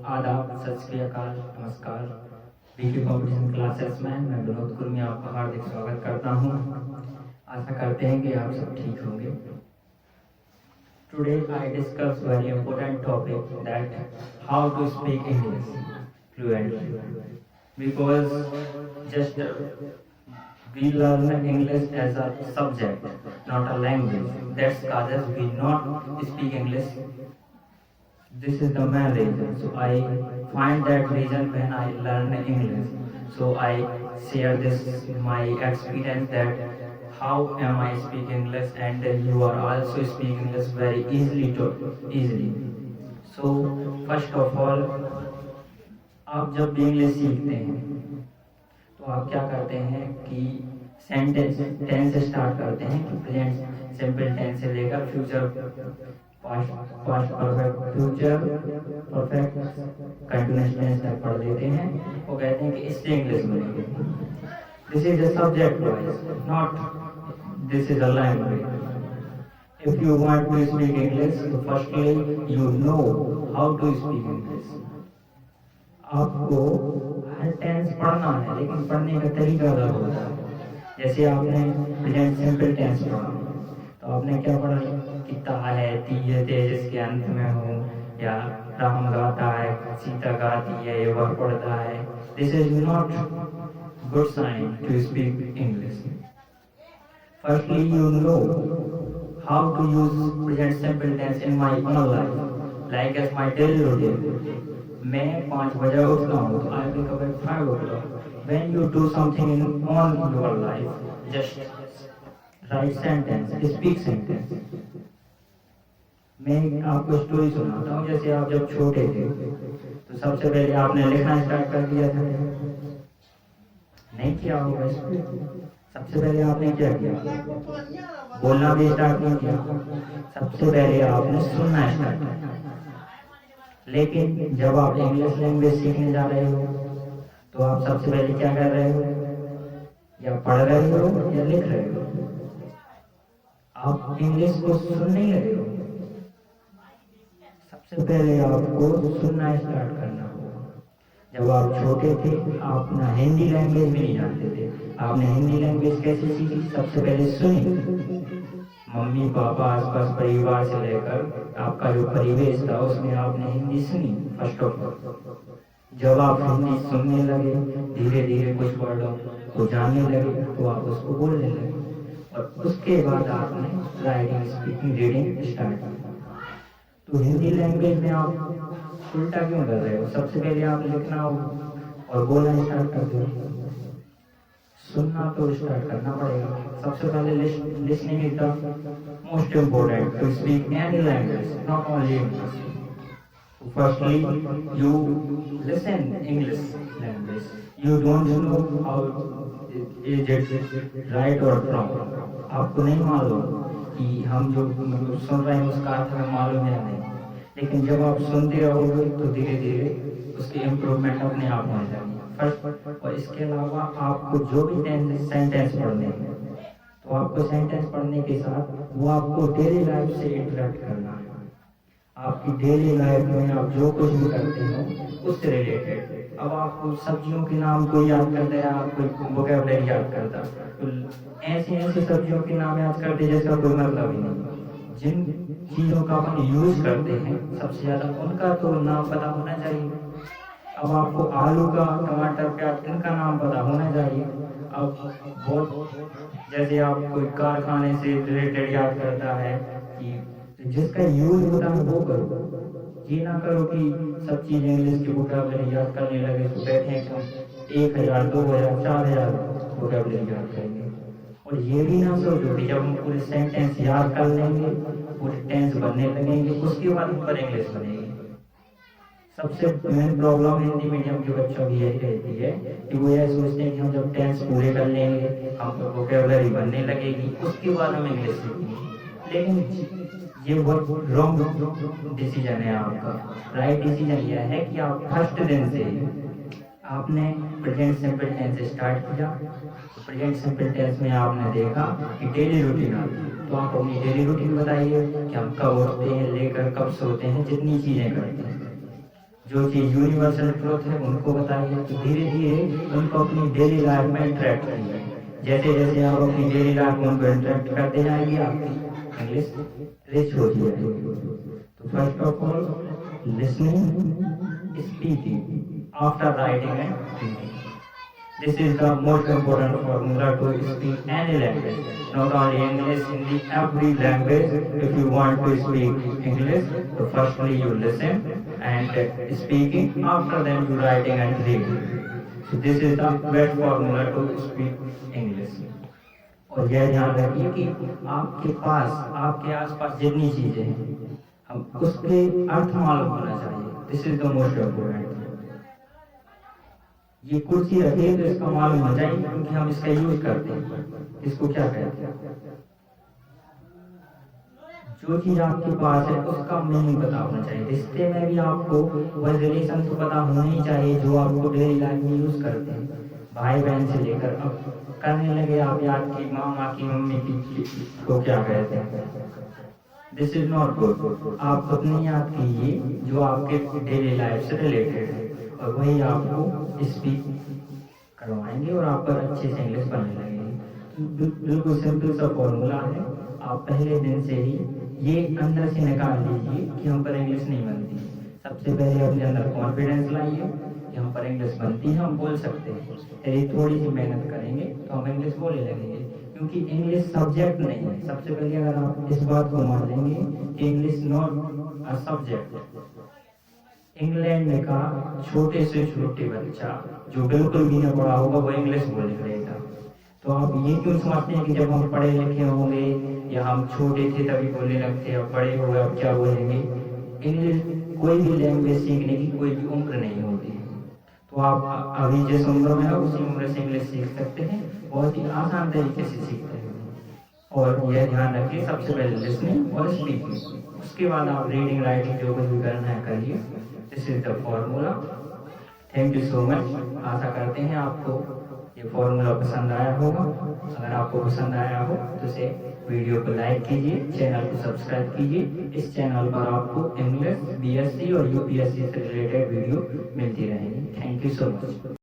आदाब, सत श्री अकाल, नमस्कार। बीके कॉम्पिटिशन क्लासेस में मैं विनोद कुर्मी आपका हार्दिक स्वागत करता हूँ। आशा करते हैं कि आप सब ठीक होंगे। Today I discuss very important topic that how to speak English fluently, because just we learn English as a subject, not a language. That's causes we not speak English. This is the main reason. So I find that reason when I learn English. So I share this my experience that how am I speak English, and you are also speak English very easily. So first of all, आप जब भी English सीखते हैं तो आप क्या करते हैं कि सेंटेंस टेंस से स्टार्ट करते हैं कि प्रेजेंट सिंपल टेंस से लेकर future past perfect future perfect continuous tense तक पढ़ लेते हैं। वो कहते हैं कि इससे इंग्लिश बनेगी। This is a subject wise, not this is a language. If you want to speak English, तो firstly you know how to speak English. आपको हर टेंस पढ़ना है, लेकिन पढ़ने का तरीका अलग होता है। जैसे आपने प्रेजेंट सिंपल टेंस पढ़ा तो आपने क्या पढ़ा कि ता है, ती है, तेज इसके अंत में हो, या राम गाता है, सीता गाती है, ये वह पढ़ता है। This is not good sign to speak English. Firstly you know how to use present simple tense in my own life, like as my daily routine. मैं 5 बजे उठता हूँ तो I wake up at 5 o'clock. When you do something in on your life, just write sentence, speak sentence. मैं आपको story सुनाता हूँ। जैसे आप जब छोटे थे तो सबसे पहले आपने लिखना स्टार्ट कर दिया था, नहीं किया होगा? सबसे पहले आपने क्या किया? बोलना भी स्टार्ट नहीं किया। सबसे पहले आपने सुनना स्टार्ट किया। लेकिन जब आप इंग्लिश लैंग्वेज सीखने जा रहे हो तो आप सबसे पहले क्या कर रहे हो? या पढ़ रहे हो या लिख रहे हो। आप इंग्लिश को सुन नहीं रहे हो। सबसे पहले आपको सुनना स्टार्ट करना होगा। जब आप छोटे थे आप ना हिंदी लैंग्वेज भी नहीं जानते थे। आपने हिंदी लैंग्वेज कैसे सीखी? सबसे पहले सुनी। मम्मी पापा आसपास परिवार से लेकर आपका जो परिवेश था उसमें आपने हिंदी सुनी फर्स्ट ऑफ ऑल। जब आप हिंदी सुनने लगे, धीरे धीरे कुछ वर्डों को जानने लगे तो आप उसको बोलने लगे, और उसके बाद आपने राइटिंग स्पीकिंग रीडिंग स्टार्ट की। तो हिंदी लैंग्वेज में आप उल्टा क्यों कर रहे हो? सबसे पहले आप लिखना और बोलना स्टार्ट कर दो। सुनना तो स्टार्ट करना पड़ेगा। सबसे पहले listening is the most important to speak any language, not only English. Firstly you listen English language, you don't know how is it right और रॉन्ग। आपको नहीं मालूम कि हम जो सुन रहे हैं उसका अर्थ हमें मालूम है नहीं, लेकिन जब आप सुनते रहोगे तो धीरे धीरे उसकी इम्प्रूवमेंट अपने आप हो जाएगी। फर्स्ट, और इसके अलावा आपको जो भी सेंटेंस पढ़ने हैं तो आपको सेंटेंस पढ़ने के साथ वो आपको डेली लाइफ से इंटरेक्ट करना है। आपकी डेली लाइफ में आप जो कुछ भी करते हो उससे रिलेटेड। अब आपको सब्जियों के नाम कोई याद करते हैं, आप कोई वोकैबुलरी याद करता तो ऐसी सब्जियों के नाम याद करते जिसका कोई मतलब ही नहीं। जिन चीज़ों का अपन यूज करते हैं सबसे ज़्यादा उनका तो नाम पता होना चाहिए। अब आपको आलू का, टमाटर, प्याज इनका नाम पता होना चाहिए। अब बहुत जैसे आप कोई कारखाने से रिलेटेड याद करता है कि जिसका यूज होता है वो करो। ये ना करो कि सब चीज़ें इंग्लिश की वोकैबुलरी याद करने लगे तो बैठे हैं कि 1000, 2000, 4000 वोकैबुलरी याद करेंगे। और ये भी ना सोचो कि जब हम पूरे सेंटेंस याद कर लेंगे, पूरे टेंस बनने लगेंगे, उसके बाद हम पर इंग्लिश बनेगी। सबसे मेन प्रॉब्लम हिंदी मीडियम के बच्चों की यही रहती है कि वो यह सोचते हैं कि हम जब टेंस पूरे कर लेंगे, हमको वोकैबुलरी बनने लगेगी, उसके बाद हम इंग्लिश सीखेंगे। लेकिन ये बहुत रॉन्ग डिसीजन है आपका। राइट डिसीजन यह है कि आप फर्स्ट दिन से आपने प्रेजेंट सिंपल टेंस स्टार्ट किया। तो प्रेजेंट सिंपल टेंस में आपने देखा कि डेली रूटीन आती है, तो आप अपनी डेली रूटीन बताइए कि हम कब उठते हैं लेकर कब सोते हैं, जितनी चीज़ें करते हैं जो चीज़ यूनिवर्सल ट्रुथ है उनको बताइए, तो धीरे धीरे उनको अपनी डेली लाइफ में इंटरेक्ट कीजिए। जैसे जैसे आप अपनी डेली लाइफ में उनको इंटरेक्ट करते जाएंगे आपकी इंग्लिश रिच होती जाएगी। तो first of all listening, speaking after writing and reading, this is the most important formula to speak any language, not only English, Hindi, every language. If you want to speak English, so firstly you listen and speaking, after then you writing and reading. So this is the best formula to speak English. और यह ध्यान रखिए कि आपके पास, आपके आसपास जितनी चीजें हैं, हम उसके अर्थ मालूम होना चाहिए। This is the most important. ये कुर्सी रखिए तो इसका मालूम हो जाए क्योंकि हम इसका यूज करते हैं, इसको क्या कहते हैं। जो चीज आपके पास है उसका मीनिंग पता होना चाहिए। रिश्ते में भी आपको वह रिलेशन तो पता होना ही चाहिए जो आपको डेली लाइफ में यूज करते हैं, भाई बहन से लेकर अब करने लगे आप याद की मामा की मम्मी की को क्या कहते हैं। This is not good. आप अपनी याद कीजिए जो आपके डेली लाइफ से रिलेटेड है और वही आपको स्पीक करवाएंगे और आप पर अच्छे से इंग्लिश बनने लगेंगे। बिल्कुल सिंपल सा फॉर्मूला है। आप पहले दिन से ही ये अंदर से निकाल लीजिए कि हम पर इंग्लिश नहीं बनती। सबसे पहले अपने अंदर कॉन्फिडेंस लाइए कि हम पर इंग्लिश बनती है, हम बोल सकते हैं। यदि थोड़ी सी मेहनत करेंगे तो हम इंग्लिश बोलने लगेंगे, क्योंकि इंग्लिश सब्जेक्ट नहीं है। सबसे पहले अगर आप इस बात को मान लेंगे कि English not a subject. England का छोटे से छोटे बच्चा जो बिल्कुल भी न पढ़ा होगा वो इंग्लिश बोलने लगेगा। तो आप ये क्यों समझते हैं कि जब हम पढ़े लिखे होंगे या हम छोटे थे तभी बोलने लगते हैं, अब बड़े हो गए अब क्या बोलेंगे। इंग्लिश कोई भी लैंग्वेज सीखने की कोई भी उम्र नहीं होती। तो आप अभी जिस उम्र में हो उसी उम्र से इंग्लिश सीख सकते हैं, बहुत ही आसान तरीके से सीखते हैं। और यह ध्यान रखिए सबसे पहले लिसनिंग और स्पीकिंग, उसके बाद आप रीडिंग राइटिंग जो कुछ भी करना है करिए। This is the formula. Thank you so much. आशा करते हैं आपको ये फॉर्मूला पसंद आया होगा। अगर आपको पसंद आया हो तो इसे वीडियो को लाइक कीजिए, चैनल को सब्सक्राइब कीजिए। इस चैनल पर आपको इंग्लिश, बीएससी और यूपीएससी से रिलेटेड वीडियो मिलती रहेंगी। Thank you so much.